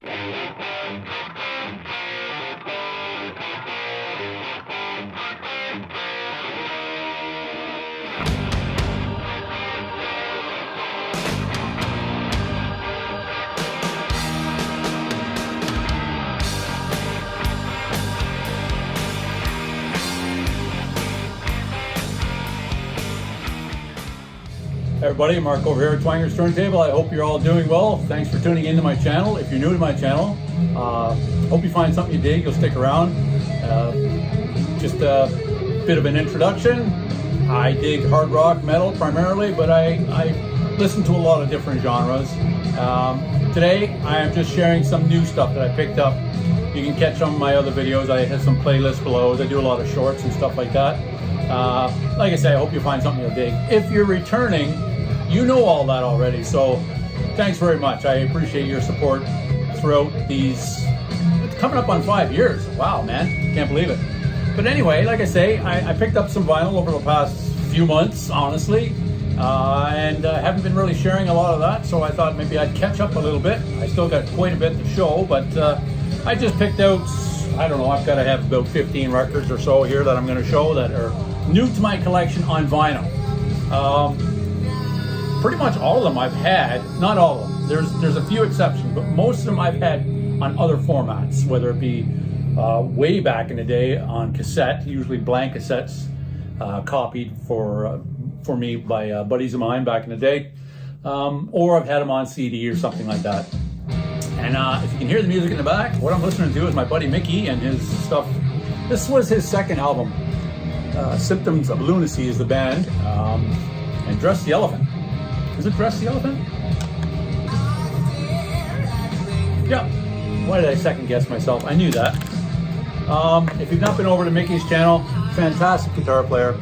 Hey everybody, Mark over here at Twanger's Turntable. I hope you're all doing well. Thanks for tuning into my channel. If you're new to my channel, hope you find something you dig. You'll stick around. Just a bit of an introduction. I dig hard rock, metal primarily, but I listen to a lot of different genres. Today, I am just sharing some new stuff that I picked up. You can catch on my other videos. I have some playlists below. I do a lot of shorts and stuff like that. Like I say, I hope you find something you'll dig. If you're returning, you know all that already, so thanks very much. I appreciate your support throughout these, it's coming up on 5 years. Wow, man, can't believe it. But anyway, like I say, I picked up some vinyl over the past few months, honestly, and haven't been really sharing a lot of that, so I thought maybe I'd catch up a little bit. I still got quite a bit to show, but I just picked out, I don't know, I've got to have about 15 records or so here that I'm going to show that are new to my collection on vinyl. Pretty much all of them I've had, not all of them, there's a few exceptions, but most of them I've had on other formats, whether it be way back in the day on cassette, usually blank cassettes, copied for me by buddies of mine back in the day, or I've had them on CD or something like that. And if you can hear the music in the back, what I'm listening to is my buddy Mickey and his stuff. This was his second album. Symptoms of Lunacy is the band, and Dress the Elephant. Is it Dress the Elephant? Yeah. Why did I second guess myself? I knew that. If you've not been over to Mickey's channel, fantastic guitar player,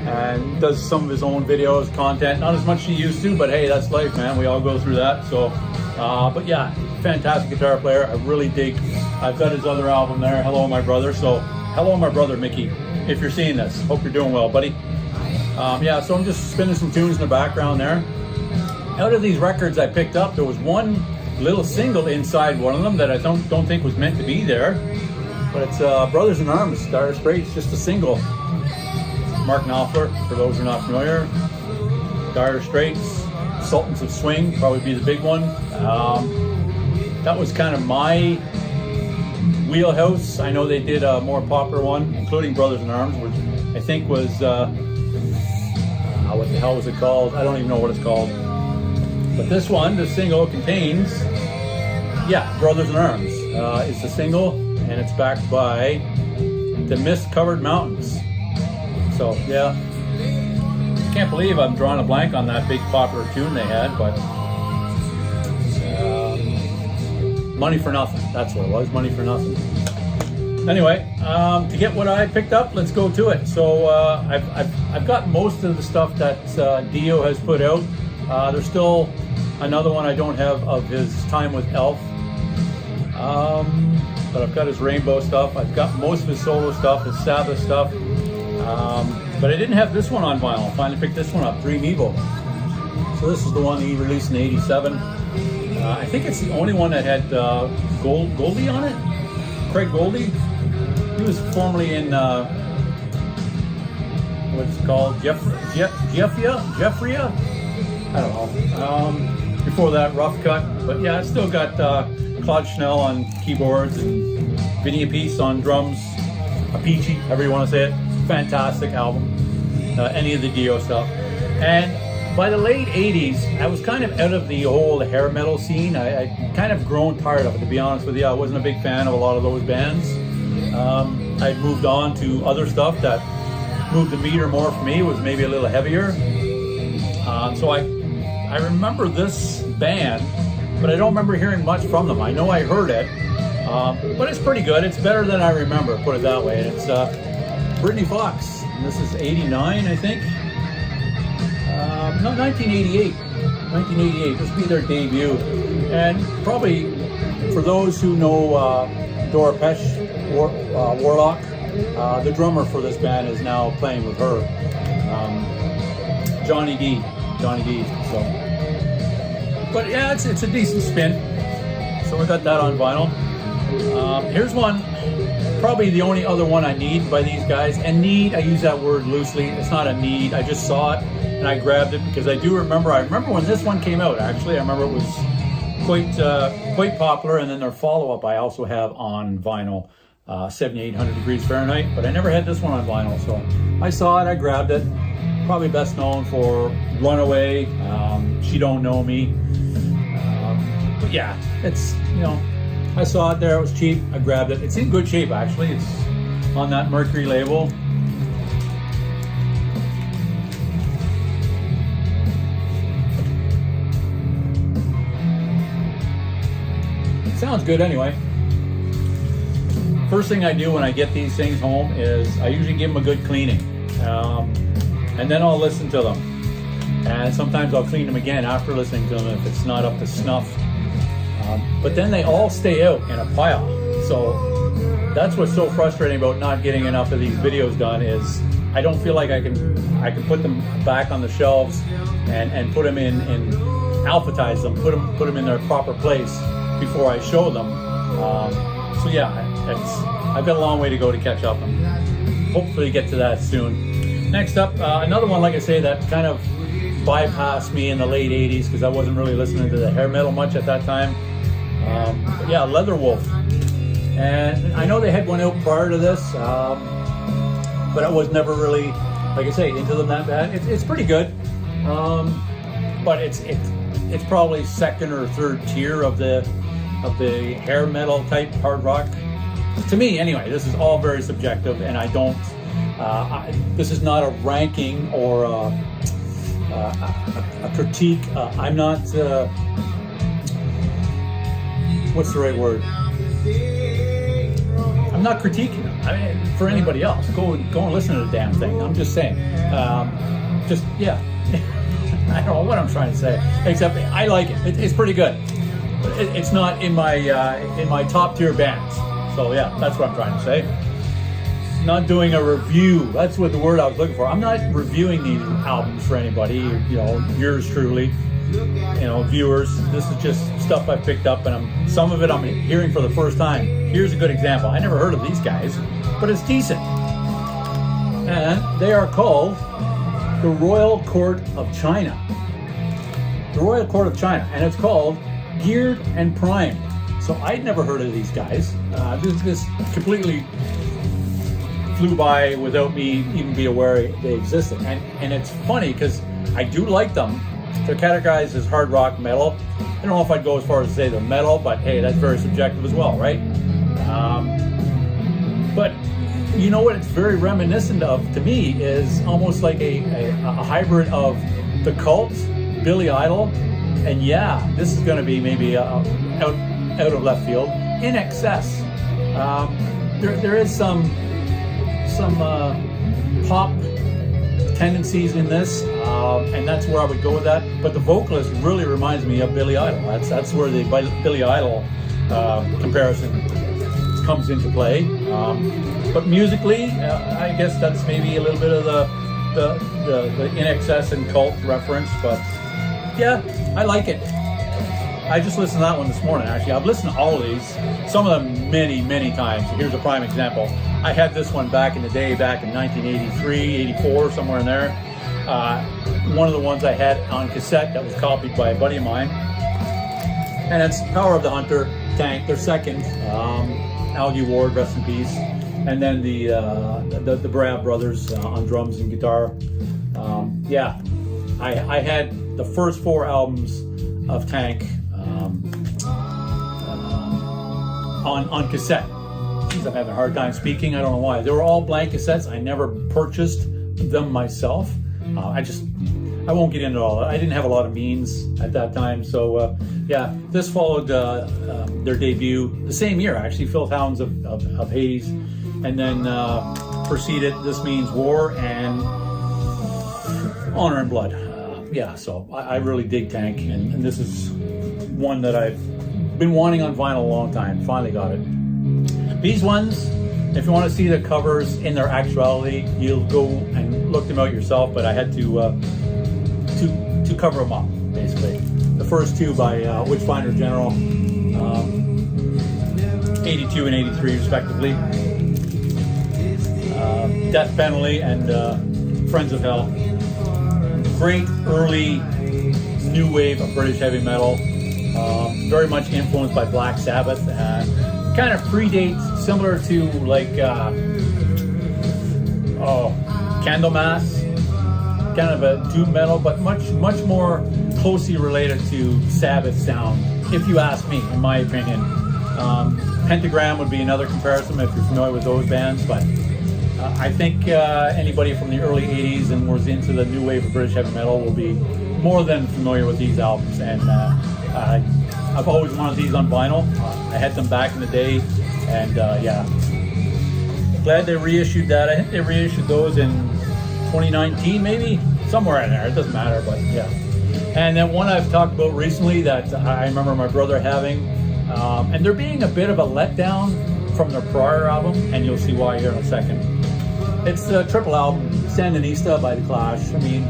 and does some of his own videos, content. Not as much as he used to, but hey, that's life, man. We all go through that. So, but yeah, fantastic guitar player. I really dig. I've got his other album there, Hello My Brother. So, hello my brother, Mickey. If you're seeing this, hope you're doing well, buddy. Yeah, so I'm just spinning some tunes in the background there. Out of these records I picked up, there was one little single inside one of them that I don't think was meant to be there. But it's Brothers in Arms, Dire Straits, just a single. Mark Knopfler, for those who are not familiar. Dire Straits, Sultans of Swing, probably be the big one. That was kind of my wheelhouse. I know they did a more popular one, including Brothers in Arms, which I think was, what the hell was it called? I don't even know what it's called. But this one, the single contains, yeah, Brothers in Arms. It's a single, and it's backed by the Mist-Covered Mountains. So, yeah. Can't believe I'm drawing a blank on that big popular tune they had, but Money for Nothing. That's what it was, Money for Nothing. Anyway, to get what I picked up, let's go to it. So I've got most of the stuff that Dio has put out. There's still another one I don't have of his time with Elf. But I've got his Rainbow stuff. I've got most of his solo stuff, his Sabbath stuff. But I didn't have this one on vinyl. I finally picked this one up, Dream Evil. So this is the one he released in '87. I think it's the only one that had Goldie on it. Craig Goldie. He was formerly in what's it called? Jeffria? I don't know. Before that, Rough Cut. But yeah, it's still got Claude Schnell on keyboards and Vinny Appice on drums. Appice, however you want to say it. Fantastic album. Any of the Dio stuff. And by the late 80s, I was kind of out of the old hair metal scene. I kind of grown tired of it, to be honest with you. I wasn't a big fan of a lot of those bands. I'd moved on to other stuff that moved the meter more for me. It was maybe a little heavier. So I remember this band, but I don't remember hearing much from them. I know I heard it, but it's pretty good. It's better than I remember, put it that way. And it's Britney Fox. And this is '89, I think. No, 1988. 1988. This will be their debut. And probably for those who know Dora Pesch, Warlock, the drummer for this band is now playing with her. Johnny D. So, but yeah, it's a decent spin. So got that on vinyl. Here's one, probably the only other one I need by these guys. And need, I use that word loosely. It's not a need. I just saw it and I grabbed it because I remember when this one came out, actually. I remember it was quite popular. And then their follow-up I also have on vinyl, 7800 degrees Fahrenheit, but I never had this one on vinyl. So I saw it, I grabbed it. Probably best known for Runaway, She Don't Know Me. But yeah, it's, I saw it there, it was cheap, I grabbed it. It's in good shape actually, it's on that Mercury label. It sounds good anyway. First thing I do when I get these things home is I usually give them a good cleaning. And then I'll listen to them. And sometimes I'll clean them again after listening to them if it's not up to snuff. But then they all stay out in a pile. So that's what's so frustrating about not getting enough of these videos done is I don't feel like I can put them back on the shelves and put them in alphabetize them, put them in their proper place before I show them. So yeah, I've got a long way to go to catch up and hopefully get to that soon. Next up, another one, like I say, that kind of bypassed me in the late 80s because I wasn't really listening to the hair metal much at that time. But yeah, Leatherwolf. And I know they had one out prior to this, but I was never really, like I say, into them that bad. It's pretty good, but it's probably second or third tier of the hair metal type hard rock. To me, anyway, this is all very subjective, and I don't. This is not a ranking or a critique. I'm not. What's the right word? I'm not critiquing them. I mean, for anybody else, go and listen to the damn thing. I'm just saying. Yeah. I don't know what I'm trying to say. Except I like it. It's pretty good. But it's not in my top tier bands. So yeah, that's what I'm trying to say. Not doing a review. That's what the word I was looking for. I'm not reviewing these albums for anybody, yours truly, viewers. This is just stuff I picked up, and some of it I'm hearing for the first time. Here's a good example. I never heard of these guys, but it's decent. And they are called the Royal Court of China. The Royal Court of China, and it's called Geared and Primed. So I'd never heard of these guys. This completely flew by without me even be aware they existed. And it's funny because I do like them. They're categorized as hard rock metal. I don't know if I'd go as far as to say they're metal, but hey, that's very subjective as well, right? But you know what it's very reminiscent of to me is almost like a hybrid of The Cult, Billy Idol, and yeah, this is going to be maybe out of left field, In Excess. There is some pop tendencies in this, and that's where I would go with that. But the vocalist really reminds me of Billy Idol. That's where the Billy Idol comparison comes into play. But musically, I guess that's maybe a little bit of the In Excess and Cult reference. But yeah, I like it. I just listened to that one this morning, actually. I've listened to all of these, some of them many, many times. Here's a prime example. I had this one back in the day, back in 1983, 84, somewhere in there. One of the ones I had on cassette that was copied by a buddy of mine. And it's Power of the Hunter, Tank, their second. Algie Ward, rest in peace. And then the Brad brothers on drums and guitar. Yeah, I had the first 4 albums of Tank on cassette. Jeez, I'm having a hard time speaking. I don't know why. They were all blank cassettes. I never purchased them myself. I won't get into all that. I didn't have a lot of means at that time. So yeah, this followed their debut the same year, actually, Filth Hounds of Hades. And then proceeded This Means War and Honor and Blood. Yeah, so I really dig Tank, and this is one that I've been wanting on vinyl a long time. Finally got it. These ones, if you want to see the covers in their actuality, you'll go and look them out yourself, but I had to cover them up, basically. The first 2 by Witchfinder General. 82 and 83 respectively. Death Penalty and Friends of Hell. Great early new wave of British heavy metal. Very much influenced by Black Sabbath, and kind of predates, similar to like Candlemass, kind of a doom metal, but much more closely related to Sabbath sound, if you ask me, in my opinion. Pentagram would be another comparison if you're familiar with those bands, but I think anybody from the early 80s and was into the new wave of British heavy metal will be more than familiar with these albums. And I've always wanted these on vinyl. I had them back in the day, and yeah, glad they reissued that. I think they reissued those in 2019, maybe, somewhere in there. It doesn't matter, but yeah. And then one I've talked about recently that I remember my brother having, and there being a bit of a letdown from their prior album, and you'll see why here in a second. It's the triple album, Sandinista by The Clash. I mean,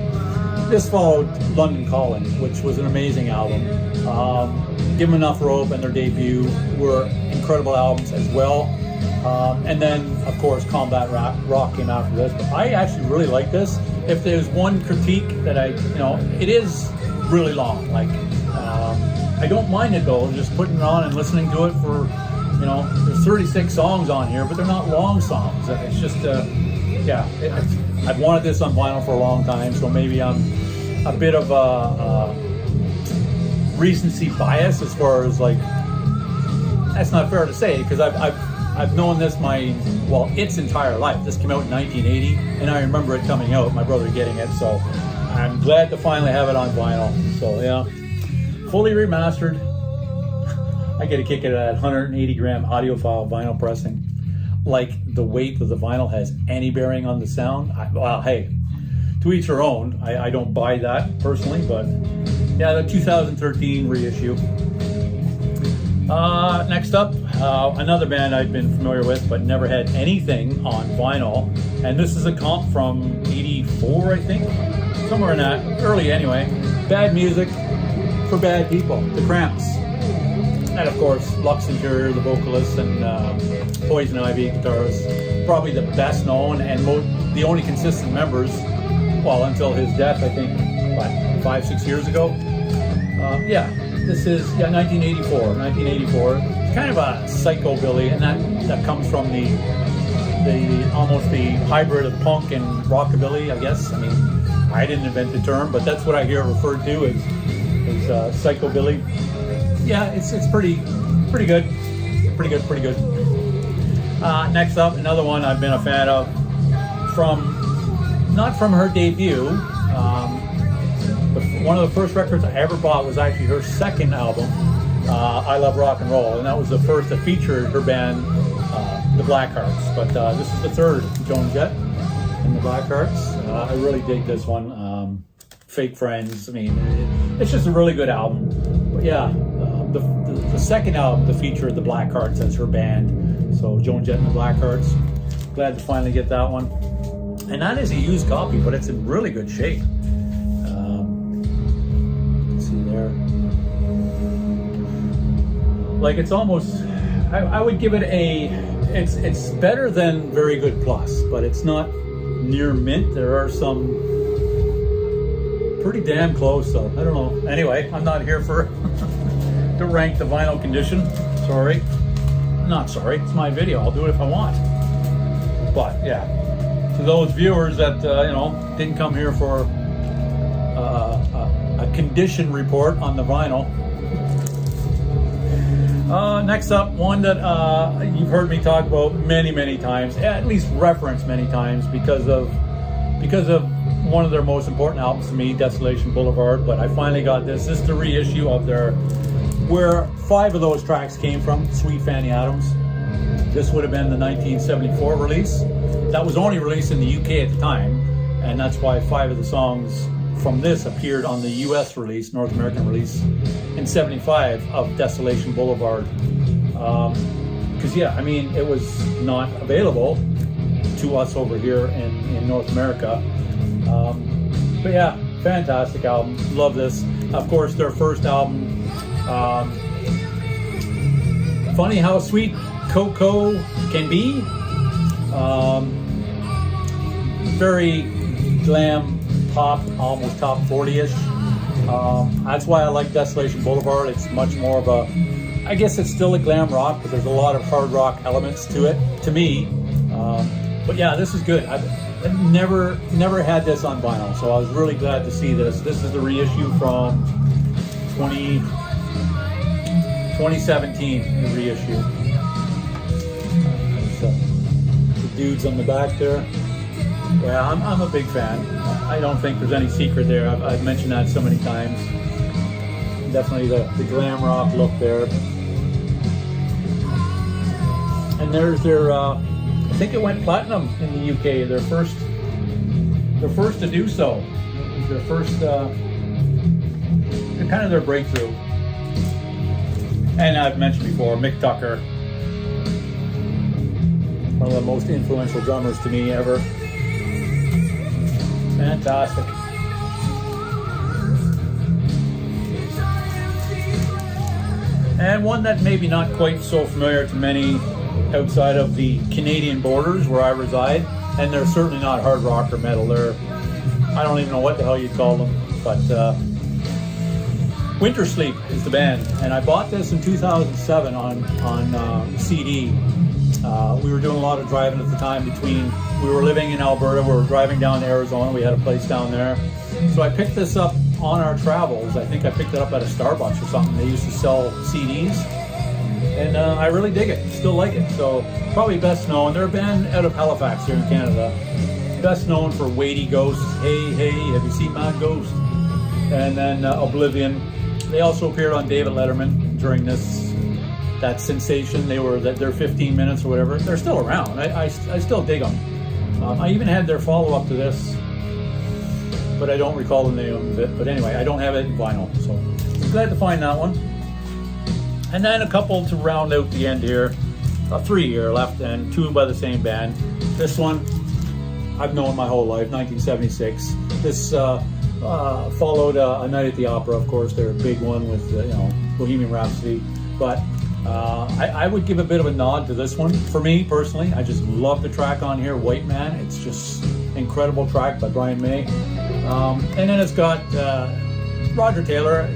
this followed London Calling, which was an amazing album. Give 'Em Enough Rope and their debut were incredible albums as well. And then, of course, Combat Rock came after this. But I actually really like this. If there's one critique that it is really long. Like, I don't mind it though, just putting it on and listening to it for, there's 36 songs on here, but they're not long songs. It's just, I've wanted this on vinyl for a long time, so maybe I'm a bit of a recency bias as far as like, that's not fair to say, because I've known this its entire life. This came out in 1980, and I remember it coming out, my brother getting it, so I'm glad to finally have it on vinyl. So yeah, fully remastered. I get a kick at that 180 gram audiophile vinyl pressing. Like the weight of the vinyl has any bearing on the sound. Well, hey, to each their own. I don't buy that personally, but yeah, the 2013 reissue. Next up, another band I've been familiar with but never had anything on vinyl, and this is a comp from '84, I think, somewhere in that, early anyway. Bad Music for Bad People, The Cramps. And of course, Luxinger, the vocalist, and Poison Ivy, guitarist. Probably the best known and the only consistent members, well, until his death, I think, 5-6 years ago. This is 1984. It's kind of a psychobilly, and that comes from the almost the hybrid of punk and rockabilly, I guess. I mean, I didn't invent the term, but that's what I hear it referred to as psychobilly. Yeah, it's pretty good. Pretty good. Next up, another one I've been a fan of not from her debut. One of the first records I ever bought was actually her second album, I Love Rock and Roll, and that was the first that featured her band, the Blackhearts. But this is the third, Joan Jett and the Blackhearts. I really dig this one. Fake Friends. I mean, it's just a really good album. But yeah, the second album to feature the Blackhearts as her band. So Joan Jett and the Blackhearts. Glad to finally get that one. And that is a used copy, but it's in really good shape. Let's see there. Like, it's almost, I would give it it's better than very good plus, but it's not near mint. There are some pretty damn close, though. I don't know. Anyway, I'm not here for to rank the vinyl condition. Sorry. Not sorry. It's my video. I'll do it if I want. But yeah, to those viewers that didn't come here for a condition report on the vinyl. Next up, one that you've heard me talk about many times, at least reference many times, because of one of their most important albums to me, Desolation Boulevard. But I finally got this. This is the reissue of where 5 of those tracks came from, Sweet Fanny Adams. This would have been the 1974 release. That was only released in the UK at the time, and that's why 5 of the songs from this appeared on the US release, North American release, in 75 of Desolation Boulevard. Because it was not available to us over here in North America. But yeah, fantastic album. Love this. Of course, their first album. Funny how sweet Coco can be. Very glam pop, almost top 40-ish. That's why I like Desolation Boulevard. It's much more of a, I guess it's still a glam rock, but there's a lot of hard rock elements to it, to me. But yeah, this is good. I've never had this on vinyl, so I was really glad to see this. This is the reissue from 2017, the reissue. The dudes on the back there. Yeah, I'm a big fan. I don't think there's any secret there. I've mentioned that so many times. Definitely the glam rock look there. And there's their, I think it went platinum in the UK. Their first to do so. It was their first, kind of their breakthrough. And I've mentioned before, Mick Tucker, one of the most influential drummers to me ever. Fantastic. And one that maybe not quite so familiar to many outside of the Canadian borders where I reside, and they're certainly not hard rock or metal. They're, I don't even know what the hell you'd call them, but Winter Sleep is the band, and I bought this in 2007 on CD. We were doing a lot of driving at the time between, we were living in Alberta, we were driving down to Arizona, we had a place down there. So I picked this up on our travels. I think I picked it up at a Starbucks or something. They used to sell CDs, and I really dig it, still like it. So probably best known, they're a band out of Halifax here in Canada. Best known for Weighty Ghosts, Hey Hey, Have You Seen My Ghost? And then Oblivion. They also appeared on David Letterman during that sensation. They're 15 minutes or whatever. They're still around. I still dig them. I even had their follow-up to this, but I don't recall the name of it. But anyway, I don't have it in vinyl, so I'm glad to find that one. And then a couple to round out the end here. 3 here left, and 2 by the same band. This one I've known my whole life, 1976. This followed A Night at the Opera, of course. They're a big one with Bohemian Rhapsody. But I would give a bit of a nod to this one. For me, personally, I just love the track on here, White Man. It's just incredible track by Brian May. And then it's got Roger Taylor,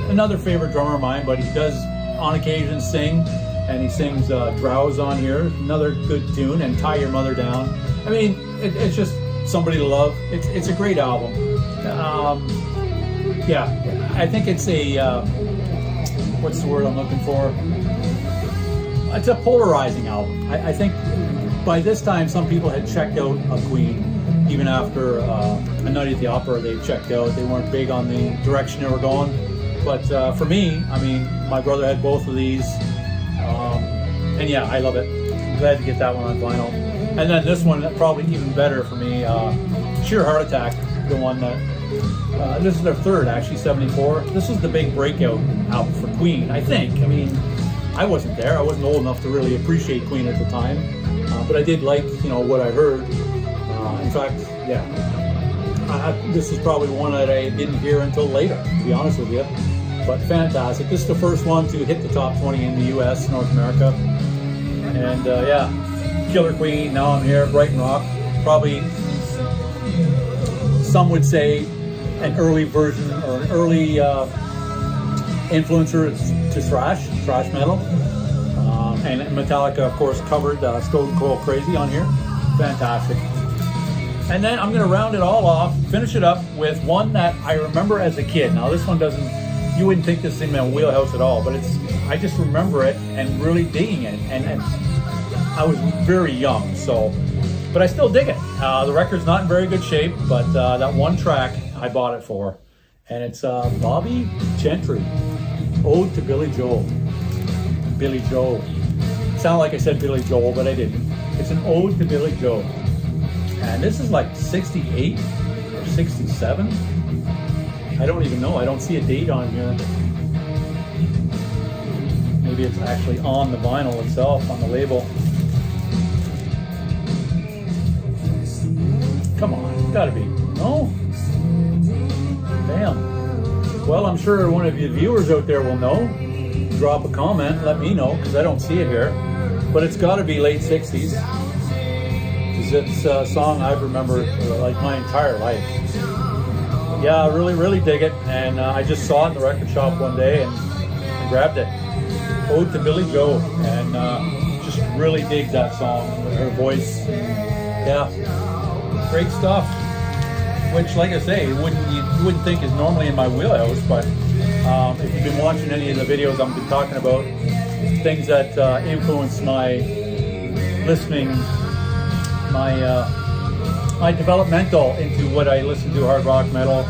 another favorite drummer of mine, but he does on occasion sing, and he sings Drowse on here, another good tune, and Tie Your Mother Down. I mean, it's just somebody to love. It's a great album. Yeah, I think it's a, what's the word I'm looking for? It's a polarizing album. I think by this time some people had checked out of Queen. Even after A Night at the Opera, they checked out. They weren't big on the direction they were going. But for me, I mean, my brother had both of these. And yeah, I love it. I'm glad to get that one on vinyl. And then this one, probably even better for me, Sheer Heart Attack, the one that, this is their third, actually, 74. This is the big breakout album for Queen, I think. I mean, I wasn't there. I wasn't old enough to really appreciate Queen at the time. But I did like, what I heard. In fact, yeah, this is probably one that I didn't hear until later, to be honest with you. But fantastic. This is the first one to hit the top 20 in the US, North America. And yeah, Killer Queen, Now I'm Here, Brighton Rock. Probably, some would say, an early version or an early influencer to thrash metal. And Metallica, of course, covered Stone Cold Crazy on here. Fantastic. And then I'm going to round it all off, finish it up with one that I remember as a kid. Now this one doesn't, you wouldn't think this is in my wheelhouse at all, but I just remember it and really digging it. And I was very young, but I still dig it. The record's not in very good shape, but that one track I bought it for. And it's Bobby Gentry, Ode to Billy Joel. Billy Joel. Sounded like I said Billy Joel, but I didn't. It's an ode to Billy Joel. And this is like 68 or 67. I don't even know. I don't see a date on here. Maybe it's actually on the vinyl itself, on the label. Come on, it's gotta be. No? Damn. Well, I'm sure one of you viewers out there will know. Drop a comment, let me know, because I don't see it here. but it's got to be late 60s. It's a song I remember like my entire life. Yeah, I really dig it, and I just saw it in the record shop one day and grabbed it. Ode to Billy Joe, and just really dig that song. Her voice, yeah, great stuff. Which, like I say, you wouldn't think is normally in my wheelhouse, but if you've been watching any of the videos I've been talking about, things that influence my listening, my developmental into what I listen to, hard rock, metal.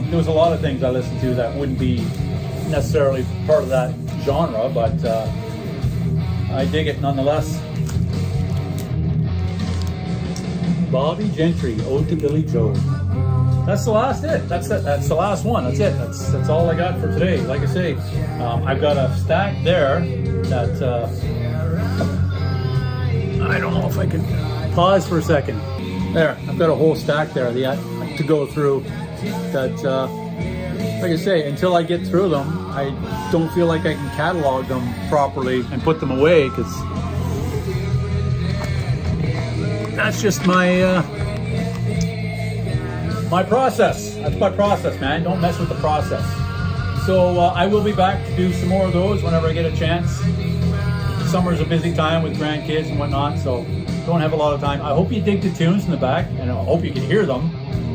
There was a lot of things I listened to that wouldn't be necessarily part of that genre, but I dig it nonetheless. Bobby Gentry, Ode to Billy Joe. That's the last it. That's the last one. That's it. That's all I got for today. Like I say, I've got a stack there that I don't know if I can pause for a second. There, I've got a whole stack there to go through. That, like I say, until I get through them, I don't feel like I can catalog them properly and put them away, because that's just my my process. That's my process, man. Don't mess with the process. So I will be back to do some more of those whenever I get a chance. Summer's a busy time with grandkids and whatnot, so don't have a lot of time. I hope you dig the tunes in the back, and I hope you can hear them.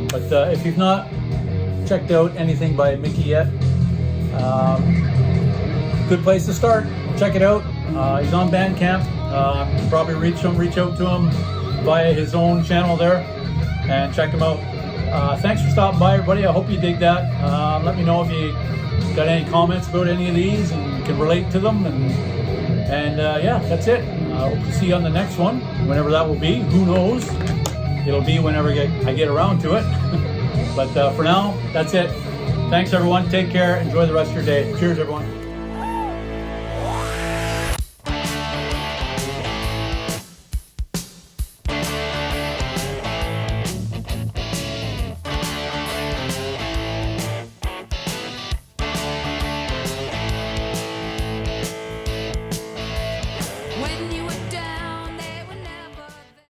But if you've not checked out anything by Mickey yet, good place to start. Check it out. He's on Bandcamp. Probably reach out to him via his own channel there and check him out. Thanks for stopping by, everybody. I hope you dig that. Let me know if you got any comments about any of these and can relate to them. And yeah, that's it. Hope to see you on the next one, whenever that will be. Who knows? It'll be whenever I get around to it. But for now, that's it. Thanks, everyone. Take care. Enjoy the rest of your day. Cheers, everyone.